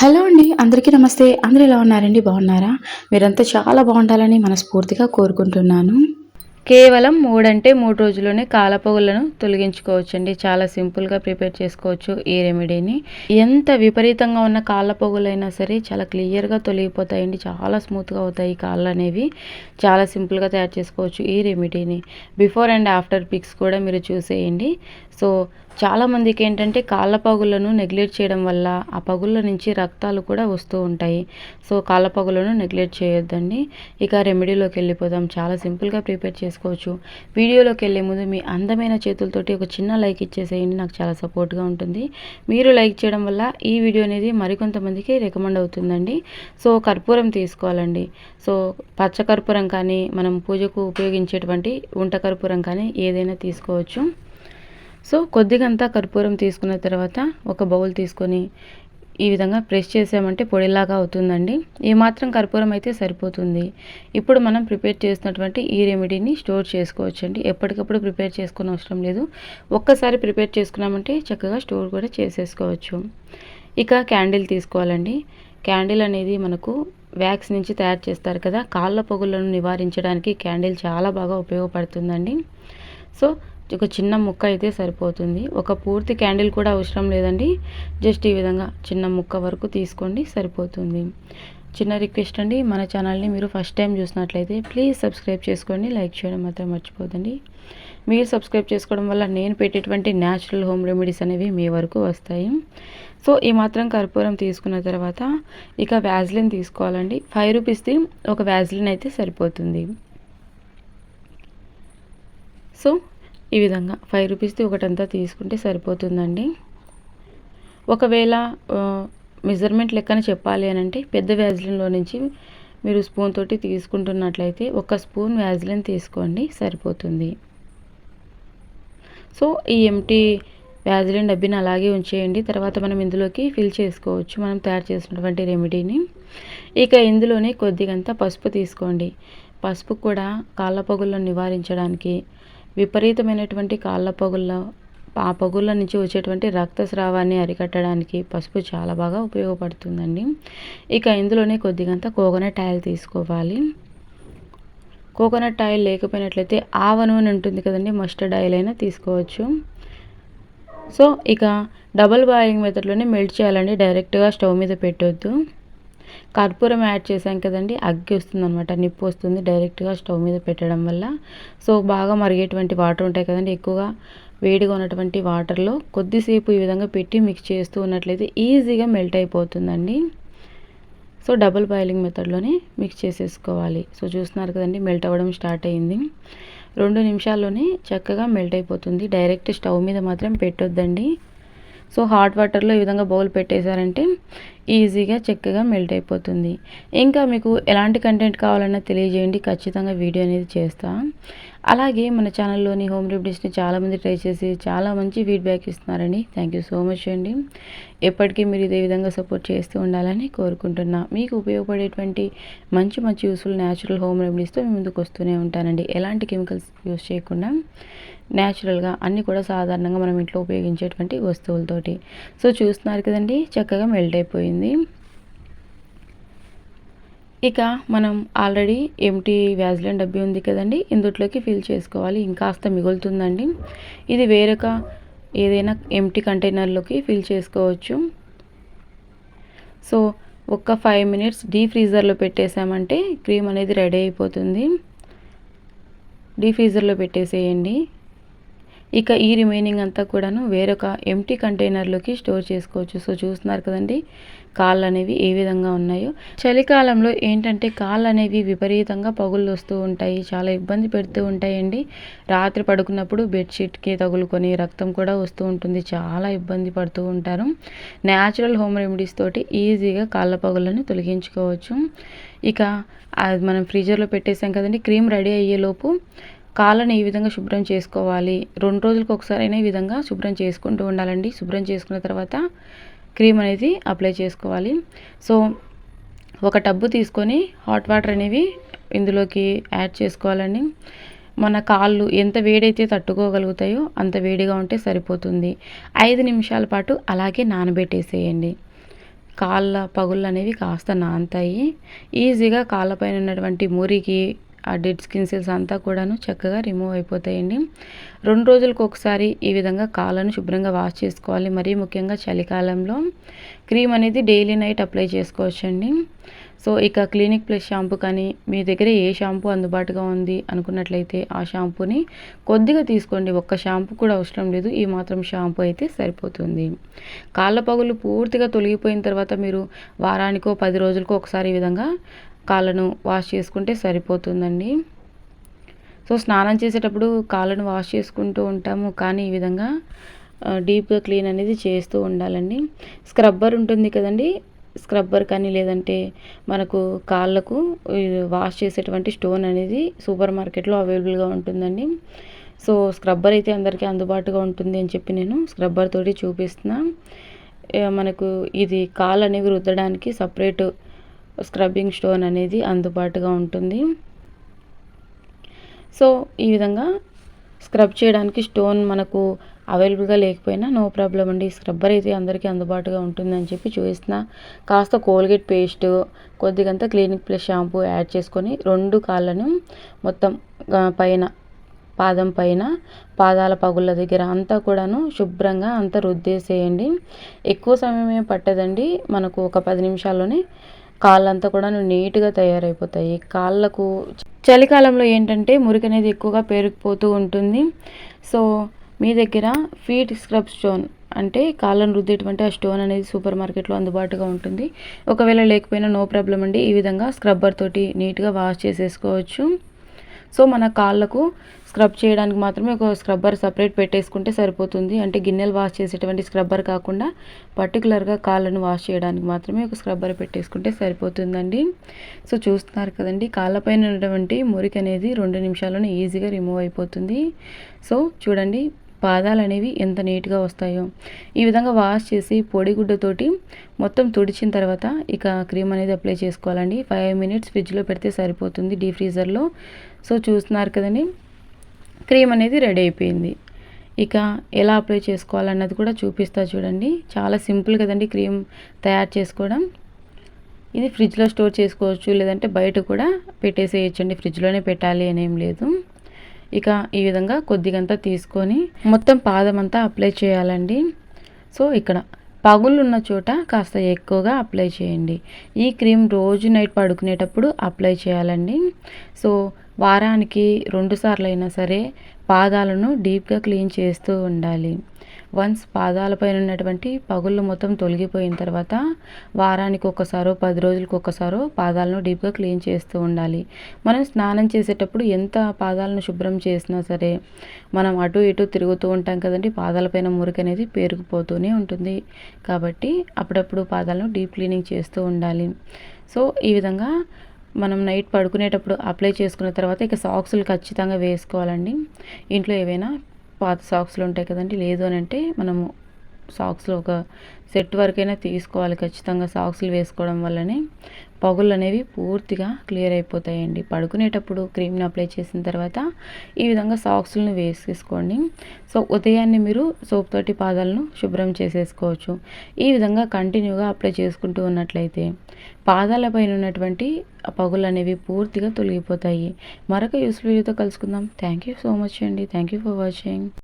Hello అండి. అందరికీ నమస్తే. అందరూ ఎలా ఉన్నారండి? బాగున్నారా? మీరంతా చాలా బాగుండాలని మనస్ఫూర్తిగా కోరుకుంటున్నాను. కేవలం 3 అంటే 3 రోజుల్లోనే కాలపగులను తొలగించుకోవచ్చండి. చాలా సింపుల్‌గా ప్రిపేర్ చేసుకోవచ్చు ఈ రెమెడీని. ఎంత విపరీతంగా ఉన్న కాళ్ళపగులైనా సరే చాలా క్లియర్‌గా తొలగిపోతాయండి. చాలా స్మూత్‌గా అవుతాయి కాళ్ళనేవి. చాలా సింపుల్‌గా తయారు చేసుకోవచ్చు ఈ రెమెడీని. బిఫోర్ అండ్ ఆఫ్టర్ పిక్స్ కూడా మీరు చూసేయండి. సో, చాలామందికి ఏంటంటే కాళ్ళ పగులను నెగ్లెక్ట్ చేయడం వల్ల ఆ పగుళ్ళ నుంచి రక్తాలు కూడా వస్తూ ఉంటాయి. సో, కాళ్ళ పగులను నెగ్లెక్ట్ చేయొద్దండి. ఇక రెమెడీలోకి వెళ్ళిపోదాం. చాలా సింపుల్‌గా ప్రిపేర్ చేసుకోవచ్చు. వీడియోలోకి వెళ్ళే ముందు మీ అందమైన చేతులతోటి ఒక చిన్న లైక్ ఇచ్చేసేయండి. నాకు చాలా సపోర్ట్‌గా ఉంటుంది. మీరు లైక్ చేయడం వల్ల ఈ వీడియో అనేది మరికొంతమందికి రికమెండ్ అవుతుందండి. సో, కర్పూరం తీసుకోవాలండి. సో, పచ్చ కర్పూరం కానీ, మనం పూజకు ఉపయోగించేటువంటి ఉంట కర్పూరం కానీ ఏదైనా తీసుకోవచ్చు. సో, కొద్దిగంతా కర్పూరం తీసుకున్న తర్వాత ఒక బౌల్ తీసుకొని ఈ విధంగా ప్రెస్ చేసామంటే పొడిలాగా అవుతుందండి. ఈ మాత్రం కర్పూరం అయితే సరిపోతుంది. ఇప్పుడు మనం ప్రిపేర్ చేసినటువంటి ఈ రెమెడీని స్టోర్ చేసుకోవచ్చండి. ఎప్పటికప్పుడు ప్రిపేర్ చేసుకోని అవసరం లేదు. ఒక్కసారి ప్రిపేర్ చేసుకున్నామంటే చక్కగా స్టోర్ కూడా చేసేసుకోవచ్చు. ఇక క్యాండిల్ తీసుకోవాలండి. క్యాండిల్ అనేది మనకు వ్యాక్స్ నుంచి తయారు చేస్తారు కదా! కాళ్ళ పొగులను నివారించడానికి క్యాండిల్ చాలా బాగా ఉపయోగపడుతుందండి. సో, ఒక చిన్న ముక్క అయితే సరిపోతుంది. ఒక పూర్తి క్యాండిల్ కూడా అవసరం లేదండి. జస్ట్ ఈ విధంగా చిన్న ముక్క వరకు తీసుకోండి, సరిపోతుంది. చిన్న రిక్వెస్ట్ అండి, మన ఛానల్ని మీరు ఫస్ట్ టైం చూసినట్లయితే ప్లీజ్ సబ్స్క్రైబ్ చేసుకోండి. లైక్ చేయడం మాత్రం మర్చిపోదండి. మీరు సబ్స్క్రైబ్ చేసుకోవడం వల్ల నేను పెట్టేటువంటి న్యాచురల్ హోమ్ రెమెడీస్ అనేవి మీ వరకు వస్తాయి. సో, ఈ మాత్రం కర్పూరం తీసుకున్న తర్వాత ఇక వ్యాజ్లిన్ తీసుకోవాలండి. 5 రూపీస్ది ఒక వ్యాజ్లిన్ అయితే సరిపోతుంది. సో, ఈ విధంగా 5 రూపీస్ది ఒకటంతా తీసుకుంటే సరిపోతుందండి. ఒకవేళ మెజర్మెంట్ లెక్కన చెప్పాలి అనంటే పెద్ద వ్యాజ్లిన్‌లో నుంచి మీరు స్పూన్ తోటి తీసుకుంటున్నట్లయితే ఒక స్పూన్ వ్యాజ్లిన్ తీసుకోండి, సరిపోతుంది. సో, ఈ ఎంప్టీ వ్యాజ్లిన్ డబ్బీని అలాగే ఉంచేయండి. తర్వాత మనం ఇందులోకి ఫిల్ చేసుకోవచ్చు మనం తయారు చేసినటువంటి రెమెడీని. ఇక ఇందులోనే కొద్దిగంత పసుపు తీసుకోండి. పసుపు కూడా కాళ్ళ పగుళ్ళను నివారించడానికి, విపరీతమైనటువంటి కాళ్ళ ఆ పగుళ్ళ నుంచి వచ్చేటువంటి రక్తస్రావాన్ని అరికట్టడానికి పసుపు చాలా బాగా ఉపయోగపడుతుందండి. ఇక ఇందులోనే కొద్దిగంత కోకోనట్ ఆయిల్ తీసుకోవాలి. కోకోనట్ ఆయిల్ లేకపోయినట్లయితే ఆవ నూనె ఉంటుంది కదండి, మస్టర్డ్ ఆయిల్ అయినా తీసుకోవచ్చు. సో, ఇక డబుల్ బాయిలింగ్ మెథడ్లోనే మెల్ట్ చేయాలండి. డైరెక్ట్గా స్టవ్ మీద పెట్టొద్దు. కర్పూరం యాడ్ చేసాం కదండి, అగ్గి వస్తుందనమాట, నిప్పు వస్తుంది డైరెక్ట్గా స్టవ్ మీద పెట్టడం వల్ల. సో, బాగా మరిగేటువంటి వాటర్ ఉంటాయి కదండి, ఎక్కువగా వేడిగా ఉన్నటువంటి వాటర్లో కొద్దిసేపు ఈ విధంగా పెట్టి మిక్స్ చేస్తూ ఉన్నట్లయితే ఈజీగా మెల్ట్ అయిపోతుందండి. సో, డబుల్ బాయిలింగ్ మెథడ్లోనే మిక్స్ చేసేసుకోవాలి. సో, చూస్తున్నారు కదండి, మెల్ట్ అవ్వడం స్టార్ట్ అయ్యింది. 2 నిమిషాల్లోనే చక్కగా మెల్ట్ అయిపోతుంది. డైరెక్ట్ స్టవ్ మీద మాత్రం పెట్టొద్దండి. సో, హాట్ వాటర్లో ఈ విధంగా బౌల్ పెట్టేశారంటే ఈజీగా చక్కగా మెల్ట్ అయిపోతుంది. ఇంకా మీకు ఎలాంటి కంటెంట్ కావాలన్నా తెలియజేయండి, ఖచ్చితంగా వీడియో అనేది చేస్తా. అలాగే మన ఛానల్లోని హోమ్ రెమెడీస్ని చాలామంది ట్రై చేసి చాలా మంచి ఫీడ్బ్యాక్ ఇస్తున్నారండి. థ్యాంక్ యూ సో మచ్ అండి. ఎప్పటికీ మీరు ఇదే విధంగా సపోర్ట్ చేస్తూ ఉండాలని కోరుకుంటున్నా. మీకు ఉపయోగపడేటువంటి మంచి మంచి యూస్ఫుల్ న్యాచురల్ హోమ్ రెమెడీస్తో మీ ముందుకు వస్తూనే ఉంటానండి. ఎలాంటి కెమికల్స్ యూస్ చేయకుండా న్యాచురల్గా అన్నీ కూడా సాధారణంగా మనం ఇంట్లో ఉపయోగించేటువంటి వస్తువులతోటి. సో, చూస్తున్నారు కదండి, చక్కగా మెల్ట్ అయిపోయింది. ఇక మనం ఆల్రెడీ ఎంప్టీ వ్యాజ్లిన్ డబ్బీ ఉంది కదండి, ఇందులోకి ఫిల్ చేసుకోవాలి. ఇంకాస్త మిగులుతుందండి. ఇది వేరొక ఏదైనా ఎంప్టీ కంటైనర్లోకి ఫిల్ చేసుకోవచ్చు. సో, ఒక 5 మినిట్స్ డీప్ ఫ్రీజర్లో పెట్టేసామంటే క్రీమ్ అనేది రెడీ అయిపోతుంది. డీప్ ఫ్రీజర్లో పెట్టేసేయండి. ఇక ఈ రిమైనింగ్ అంతా కూడాను వేరొక ఎంప్టీ కంటైనర్లోకి స్టోర్ చేసుకోవచ్చు. సో, చూస్తున్నారు కదండి, కాళ్ళు అనేవి ఏ విధంగా ఉన్నాయో. చలికాలంలో ఏంటంటే కాళ్ళు అనేవి విపరీతంగా పగుళ్ళు వస్తూ ఉంటాయి, చాలా ఇబ్బంది పెడుతూ ఉంటాయండి. రాత్రి పడుకున్నప్పుడు బెడ్షీట్కి తగులుకొని రక్తం కూడా వస్తూ ఉంటుంది, చాలా ఇబ్బంది పడుతూ ఉంటారు. న్యాచురల్ హోమ్ రెమెడీస్ తోటి ఈజీగా కాళ్ళ పగుళ్ళను తొలగించుకోవచ్చు. ఇక అది మనం ఫ్రీజర్లో పెట్టేసాం కదండి, క్రీమ్ రెడీ అయ్యేలోపు కాళ్ళని ఈ విధంగా శుభ్రం చేసుకోవాలి. 2 రోజులకు ఒకసారైనా ఈ విధంగా శుభ్రం చేసుకుంటూ ఉండాలండి. శుభ్రం చేసుకున్న తర్వాత క్రీమ్ అనేది అప్లై చేసుకోవాలి. సో, ఒక టబ్బు తీసుకొని హాట్ వాటర్ అనేవి ఇందులోకి యాడ్ చేసుకోవాలండి. మన కాళ్ళు ఎంత వేడైతే తట్టుకోగలుగుతాయో అంత వేడిగా ఉంటే సరిపోతుంది. 5 నిమిషాల పాటు అలాగే నానబెట్టేసేయండి. కాళ్ళ పగుళ్ళు అనేవి కాస్త నానతాయి. ఈజీగా కాళ్ళపైన ఉన్నటువంటి మురికి, ఆ డెడ్ స్కిన్ సెల్స్ అంతా కూడాను చక్కగా రిమూవ్ అయిపోతాయండి. 2 రోజులకు ఒకసారి ఈ విధంగా కాళ్ళను శుభ్రంగా వాష్ చేసుకోవాలి. మరీ ముఖ్యంగా చలికాలంలో క్రీమ్ అనేది డైలీ నైట్ అప్లై చేసుకోవచ్చండి. సో ఇక క్లినిక్ ప్లస్ షాంపూ కానీ మీ దగ్గర ఏ షాంపూ అందుబాటుగా ఉంది అనుకున్నట్లయితే ఆ షాంపూని కొద్దిగా తీసుకోండి. ఒక్క షాంపూ కూడా అవసరం లేదు. ఈ మాత్రం షాంపూ అయితే సరిపోతుంది. కాళ్ళ పగులు పూర్తిగా తొలగిపోయిన తర్వాత మీరు వారానికో 10 రోజులకో ఒకసారి ఈ విధంగా కాళ్ళను వాష్ చేసుకుంటే సరిపోతుందండి. సో స్నానం చేసేటప్పుడు కాళ్ళను వాష్ చేసుకుంటూ ఉంటాము, కానీ ఈ విధంగా డీప్గా క్లీన్ అనేది చేస్తూ ఉండాలండి. స్క్రబ్బర్ ఉంటుంది కదండి, స్క్రబ్బర్ కానీ లేదంటే మనకు కాళ్ళకు వాష్ చేసేటువంటి స్టోన్ అనేది సూపర్ మార్కెట్లో అవైలబుల్గా ఉంటుందండి. సో స్క్రబ్బర్ అయితే అందరికీ అందుబాటుగా ఉంటుంది అని చెప్పి నేను స్క్రబ్బర్ తోటి చూపిస్తున్నా. మనకు ఇది కాళ్ళు అనేవి రుద్దడానికి సపరేట్ స్క్రబ్బింగ్ స్టోన్ అనేది అందుబాటుగా ఉంటుంది. సో ఈ విధంగా స్క్రబ్ చేయడానికి స్టోన్ మనకు అవైలబుల్గా లేకపోయినా నో ప్రాబ్లం అండి. స్క్రబ్బర్ అయితే అందరికీ అందుబాటుగా ఉంటుందని చెప్పి చూపిస్తున్నా. కాస్త కోల్గేట్ పేస్ట్, కొద్దిగంత క్లినిక్ ప్లస్ షాంపూ యాడ్ చేసుకొని 2 కాళ్ళను మొత్తం పైన పాదం పైన పాదాల పగుళ్ళ దగ్గర అంతా కూడాను శుభ్రంగా అంతా రుద్దేసేయండి. ఎక్కువ సమయం ఏం పట్టదండి. మనకు ఒక 10 నిమిషాల్లోనే కాళ్ళంతా కూడా నీట్గా తయారైపోతాయి. కాళ్ళకు చలికాలంలో ఏంటంటే మురికి అనేది ఎక్కువగా పేరుకుపోతూ ఉంటుంది. సో మీ దగ్గర ఫీట్ స్క్రబ్ స్టోన్ అంటే కాళ్ళను రుద్దేటువంటి ఆ స్టోన్ అనేది సూపర్ మార్కెట్లో అందుబాటుగా ఉంటుంది. ఒకవేళ లేకపోయినా నో ప్రాబ్లం అండి. ఈ విధంగా స్క్రబ్బర్ తోటి నీట్గా వాష్ చేసేసుకోవచ్చు. సో మన కాళ్ళకు స్క్రబ్ చేయడానికి మాత్రమే ఒక స్క్రబ్బర్ సపరేట్ పెట్టేసుకుంటే సరిపోతుంది. అంటే గిన్నెలు వాష్ చేసేటువంటి స్క్రబ్బర్ కాకుండా పర్టికులర్గా కాళ్ళను వాష్ చేయడానికి మాత్రమే ఒక స్క్రబ్బర్ పెట్టేసుకుంటే సరిపోతుందండి. సో చూస్తున్నారు కదండి, కాళ్ళపైన ఉన్నటువంటి మురికి అనేది 2 నిమిషాల్లోనే ఈజీగా రిమూవ్ అయిపోతుంది. సో చూడండి పాదాలు అనేవి ఎంత నీట్గా వస్తాయో. ఈ విధంగా వాష్ చేసి పొడిగుడ్డతోటి మొత్తం తుడిచిన తర్వాత ఇక క్రీమ్ అనేది అప్లై చేసుకోవాలండి. 5 మినిట్స్ ఫ్రిడ్జ్లో పెడితే సరిపోతుంది డీప్ ఫ్రీజర్లో. సో చూస్తున్నారు కదండి, క్రీమ్ అనేది రెడీ అయిపోయింది. ఇక ఎలా అప్లై చేసుకోవాలన్నది కూడా చూపిస్తా చూడండి. చాలా సింపుల్ కదండి క్రీమ్ తయారు చేసుకోవడం. ఇది ఫ్రిడ్జ్లో స్టోర్ చేసుకోవచ్చు, లేదంటే బయట కూడా పెట్టేసేయచ్చండి. ఫ్రిడ్జ్లోనే పెట్టాలి అనేం లేదు. ఇక ఈ విధంగా కొద్దిగంతా తీసుకొని మొత్తం పాదం అంతా అప్లై చేయాలండి. సో ఇక్కడ పగుళ్ళు ఉన్న చోట కాస్త ఎక్కువగా అప్లై చేయండి. ఈ క్రీమ్ రోజు నైట్ పడుకునేటప్పుడు అప్లై చేయాలండి. సో వారానికి 2 సార్లు అయినా సరే పాదాలను డీప్గా క్లీన్ చేస్తూ ఉండాలి. వన్స్ పాదాలపైన ఉన్నటువంటి పగుళ్ళు మొత్తం తొలగిపోయిన తర్వాత వారానికి ఒకసారో 10 రోజులకు ఒకసారో పాదాలను డీప్గా క్లీన్ చేస్తూ ఉండాలి. మనం స్నానం చేసేటప్పుడు ఎంత పాదాలను శుభ్రం చేసినా సరే మనం అటు ఇటు తిరుగుతూ ఉంటాం కదండి, పాదాలపైన మురికి అనేది పేరుకుపోతూనే ఉంటుంది. కాబట్టి అప్పుడప్పుడు పాదాలను డీప్ క్లీనింగ్ చేస్తూ ఉండాలి. సో ఈ విధంగా మనం నైట్ పడుకునేటప్పుడు అప్లై చేసుకున్న తర్వాత ఇక సాక్సులు ఖచ్చితంగా వేసుకోవాలండి. ఇంట్లో ఏవైనా పాత సాక్స్లు ఉంటాయి కదండి, లేదు అని అంటే మనము సాక్స్లో ఒక సెట్ వరకైనా తీసుకోవాలి. ఖచ్చితంగా సాక్స్లు వేసుకోవడం వల్లనే పగుళ్ళు అనేవి పూర్తిగా క్లియర్ అయిపోతాయండి. పడుకునేటప్పుడు క్రీమ్ని అప్లై చేసిన తర్వాత ఈ విధంగా సాక్స్లను వేసేసుకోండి. సో ఉదయాన్నే మీరు సోప్ తోటి పాదాలను శుభ్రం చేసేసుకోవచ్చు. ఈ విధంగా కంటిన్యూగా అప్లై చేసుకుంటూ ఉన్నట్లయితే పాదాలపైన ఉన్నటువంటి పగుళ్ళు అనేవి పూర్తిగా తొలగిపోతాయి. మరొక యూస్ఫుల్ వీడియోతో కలుసుకుందాం. థ్యాంక్ యూ సో మచ్ అండి. Thank you for watching.